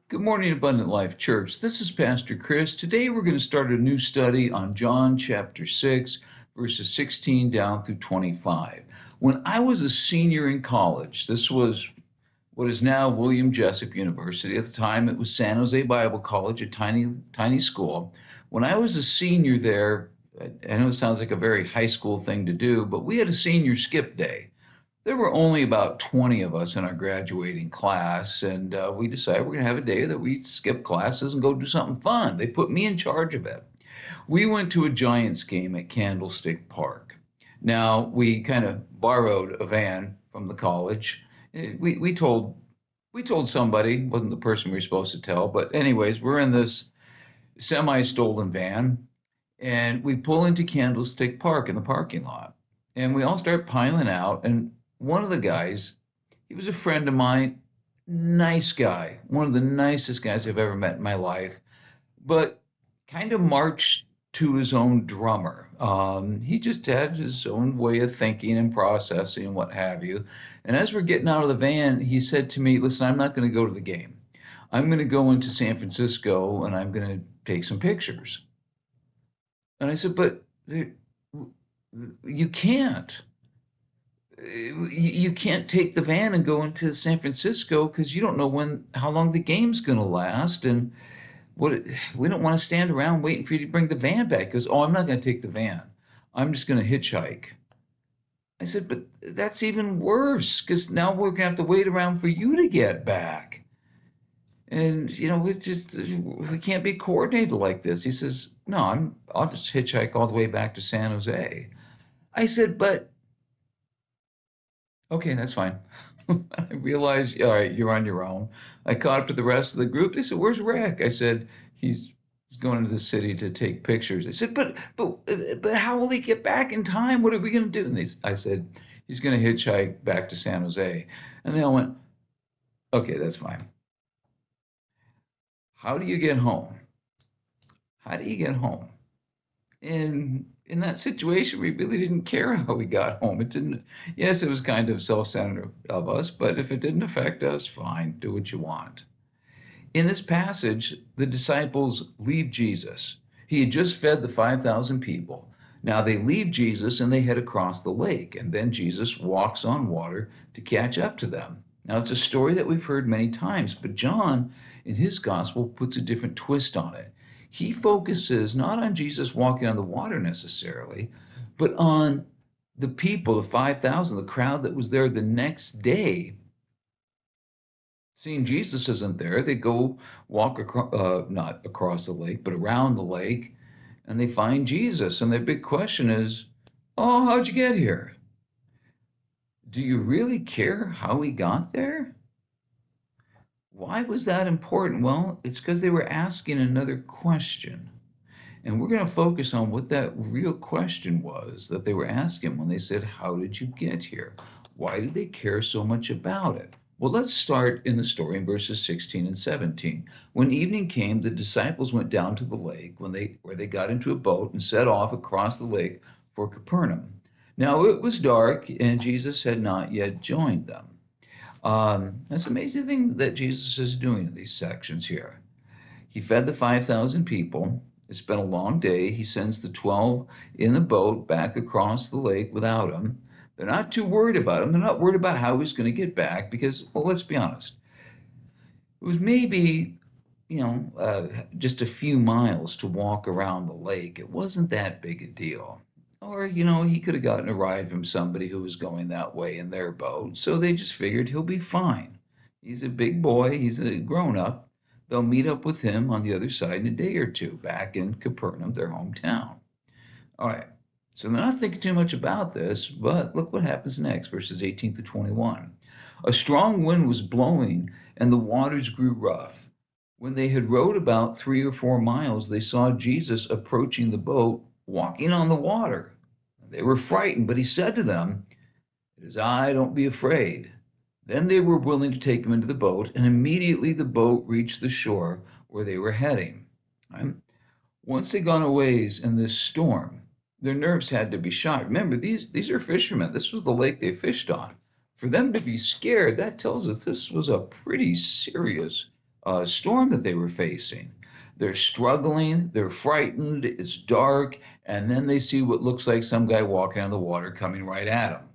Good morning, Abundant Life Church. This is Pastor Chris. Today we're going to start a new study on John chapter 6, verses 16 down through 25. When I was a senior in college, this was what is now William Jessup University. At the time, it was San Jose Bible College, a tiny school. When I was a senior there, I know it sounds like a very high school thing to do, but we had a senior skip day. There were only about 20 of us in our graduating class, and we decided we're going to have a day that we skip classes and go do something fun. They put me in charge of it. We went to a Giants game at Candlestick Park. Now, we kind of borrowed a van from the college. We told somebody, wasn't the person we were supposed to tell, but anyways, we're in this semi-stolen van, and we pull into Candlestick Park in the parking lot. And we all start piling out, and one of the guys, he was a friend of mine, nice guy, one of the nicest guys I've ever met in my life, but kind of marched to his own drummer. He just had his own way of thinking and processing and what have you. And as we're getting out of the van, he said to me, "Listen, I'm not going to go to the game. I'm going to go into San Francisco and I'm going to take some pictures." And I said, "But you can't. You can't take the van and go into San Francisco because you don't know how long the game's going to last, and what we don't want to stand around waiting for you to bring the van back." Because, "Oh, I'm not going to take the van. I'm just going to hitchhike." I said, "But that's even worse because now we're going to have to wait around for you to get back. And we can't be coordinated like this." He says, "No, I'll just hitchhike all the way back to San Jose." I said, "But okay, that's fine." I realized, all right, you're on your own. I caught up to the rest of the group. They said, "Where's Rick?" I said, he's going to the city to take pictures." They said, but how will he get back in time? What are we going to do?" And I said, "He's going to hitchhike back to San Jose." And they all went, "Okay, that's fine. How do you get home? How do you get home?" And in that situation, we really didn't care how we got home. It didn't, yes, it was kind of self-centered of us, but if it didn't affect us, fine, do what you want. In this passage, the disciples leave Jesus. He had just fed the 5,000 people. Now they leave Jesus and they head across the lake, and then Jesus walks on water to catch up to them. Now it's a story that we've heard many times, but John, in his gospel, puts a different twist on it. He focuses not on Jesus walking on the water necessarily, but on the people, the 5,000, the crowd that was there the next day. Seeing Jesus isn't there, they go walk across, not across the lake, but around the lake, and they find Jesus. And their big question is, "Oh, how'd you get here? Do you really care how he got there?" Why was that important? Well, it's because they were asking another question. And we're going to focus on what that real question was that they were asking when they said, "How did you get here?" Why did they care so much about it? Well, let's start in the story in verses 16 and 17. When evening came, the disciples went down to the lake where they got into a boat and set off across the lake for Capernaum. Now it was dark, and Jesus had not yet joined them. That's an amazing thing that Jesus is doing in these sections here. He fed the 5,000 people. It's been a long day. He sends the 12 in the boat back across the lake without him. They're not too worried about him. They're not worried about how he's going to get back because, well, let's be honest. It was maybe, just a few miles to walk around the lake. It wasn't that big a deal. Or, he could have gotten a ride from somebody who was going that way in their boat. So they just figured he'll be fine. He's a big boy. He's a grown up. They'll meet up with him on the other side in a day or two back in Capernaum, their hometown. All right. So they're not thinking too much about this, but look what happens next, verses 18 to 21. A strong wind was blowing, and the waters grew rough. When they had rowed about 3 or 4 miles, they saw Jesus approaching the boat, walking on the water. They were frightened, but he said to them, "It is I, don't be afraid." Then they were willing to take him into the boat, and immediately the boat reached the shore where they were heading. Right? Once they got a ways in this storm, their nerves had to be shot. Remember, these are fishermen. This was the lake they fished on. For them to be scared, that tells us this was a pretty serious storm that they were facing. They're struggling, they're frightened, it's dark, and then they see what looks like some guy walking on the water coming right at them.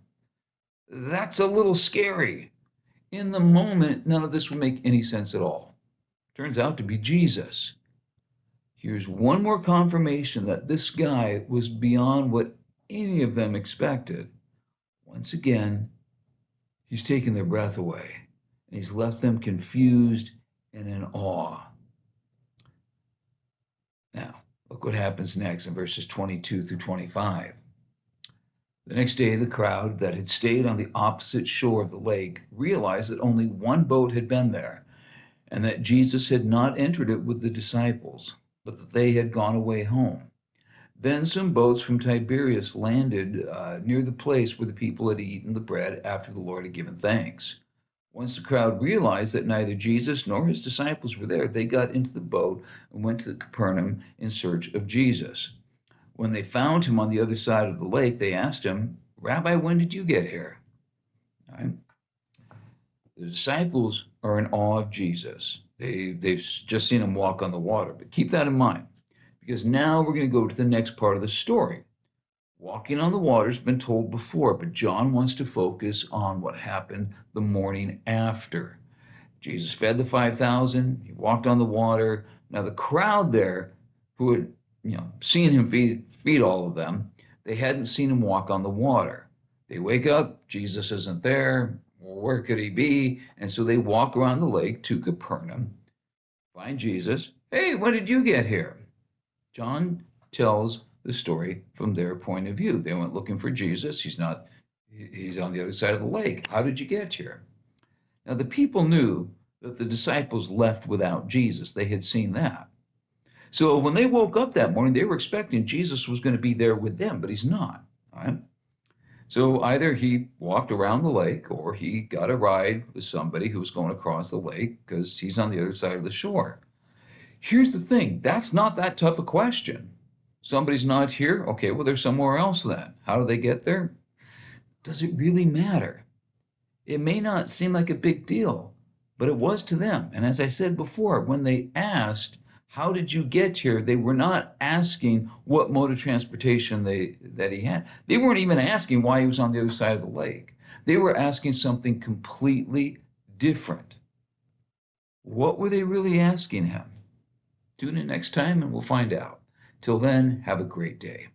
That's a little scary. In the moment, none of this would make any sense at all. Turns out to be Jesus. Here's one more confirmation that this guy was beyond what any of them expected. Once again, he's taken their breath away, and he's left them confused and in awe. Now, look what happens next in verses 22 through 25. The next day, the crowd that had stayed on the opposite shore of the lake realized that only one boat had been there, and that Jesus had not entered it with the disciples, but that they had gone away home. Then some boats from Tiberias landed near the place where the people had eaten the bread after the Lord had given thanks. Once the crowd realized that neither Jesus nor his disciples were there, they got into the boat and went to Capernaum in search of Jesus. When they found him on the other side of the lake, they asked him, "Rabbi, when did you get here?" All right. The disciples are in awe of Jesus. They've just seen him walk on the water. But keep that in mind, because now we're going to go to the next part of the story. Walking on the water has been told before, but John wants to focus on what happened the morning after. Jesus fed the 5,000. He walked on the water. Now the crowd there, who had seen him feed all of them, they hadn't seen him walk on the water. They wake up, Jesus isn't there. Where could he be? And so they walk around the lake to Capernaum, find Jesus. Hey, when did you get here? John tells the story from their point of view. They went looking for Jesus. He's on the other side of the lake. How did you get here? Now, the people knew that the disciples left without Jesus. They had seen that. So when they woke up that morning, they were expecting Jesus was going to be there with them, but he's not. All right? So either he walked around the lake or he got a ride with somebody who was going across the lake because he's on the other side of the shore. Here's the thing, that's not that tough a question. Somebody's not here? Okay, well, they're somewhere else then. How do they get there? Does it really matter? It may not seem like a big deal, but it was to them. And as I said before, when they asked, "How did you get here?" they were not asking what mode of transportation that he had. They weren't even asking why he was on the other side of the lake. They were asking something completely different. What were they really asking him? Tune in next time and we'll find out. Till then, have a great day.